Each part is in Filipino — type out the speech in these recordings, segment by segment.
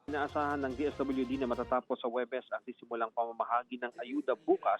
Inaasahan ng DSWD na matatapos sa Huwebes ang sisimulang pamamahagi ng ayuda bukas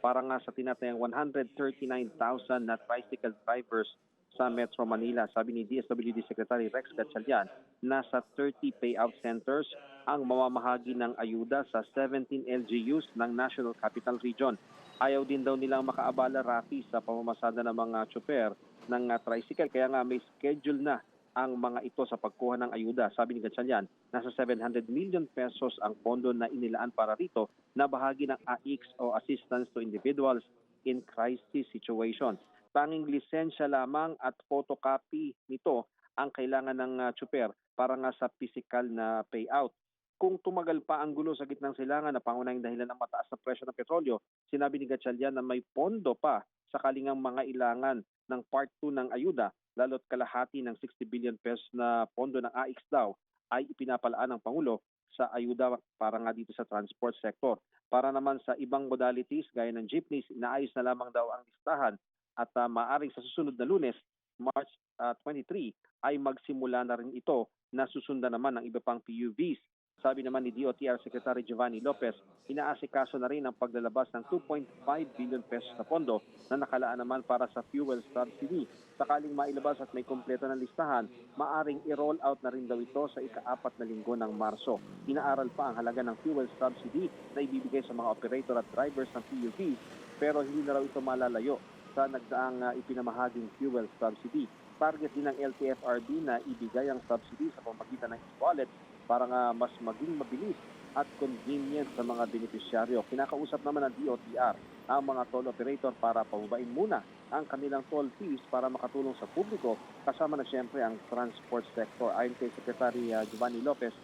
para nga sa tinatayang 139,000 na tricycle drivers sa Metro Manila. Sabi ni DSWD Secretary Rex Gatchalian, nasa 30 payout centers ang mamamahagi ng ayuda sa 17 LGUs ng National Capital Region. Ayaw din daw nilang makaabala, Rafi, sa pamamasada ng mga tsuper ng tricycle. Kaya nga may schedule na ang mga ito sa pagkuha ng ayuda. Sabi ni Gatchalian, nasa 700 million pesos ang pondo na inilaan para rito na bahagi ng AIX o Assistance to Individuals in Crisis Situation. Tanging lisensya lamang at photocopy nito ang kailangan ng tsuper para nga sa physical na payout. Kung tumagal pa ang gulo sa gitnang silangan na pangunahing dahilan ng mataas na presyo ng petrolyo, sinabi ni Gatchalian na may pondo pa sakaling ang mga ilangan ng Part 2 ng ayuda, lalo't kalahati ng 60 billion pesos na pondo ng AIX daw ay ipinapalaan ng Pangulo sa ayuda para nga dito sa transport sector. Para naman sa ibang modalities gaya ng jeepneys, inaayos na lamang daw ang listahan at maaaring sa susunod na Lunes, March 23, ay magsimula na rin ito na susundan naman ng iba pang PUVs. Sabi naman ni DOTR Secretary Giovanni Lopez, inaasikaso na rin ang paglalabas ng 2.5 billion pesos na pondo na nakalaan naman para sa fuel subsidy. Sakaling mailabas at may kumpleto ng listahan, maaring i-roll out na rin daw ito sa ika-4 na linggo ng Marso. Inaaral pa ang halaga ng fuel subsidy na ibibigay sa mga operator at drivers ng PUV, pero hindi na raw ito malalayo sa nagdaang ipinamahaging fuel subsidy. Target din ng LTFRB na ibigay ang subsidy sa pamamagitan ng e-wallet para nga mas maging mabilis at convenient sa mga benepisyaryo. Kinakausap naman ng DOTR ang mga toll operator para pababain muna ang kanilang toll fees para makatulong sa publiko, kasama na siyempre ang transport sector. Ayon kay Secretary Giovanni Lopez,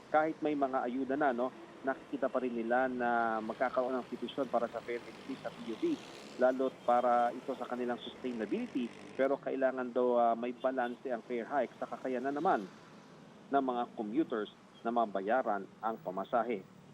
kahit may mga ayuda na, nakikita pa rin nila na magkakaroon ng petisyon para sa fare increase sa PUV, lalo't para ito sa kanilang sustainability, pero kailangan daw may balance ang fare hike sa kakayanan naman ng mga commuters na mabayaran ang pamasahe.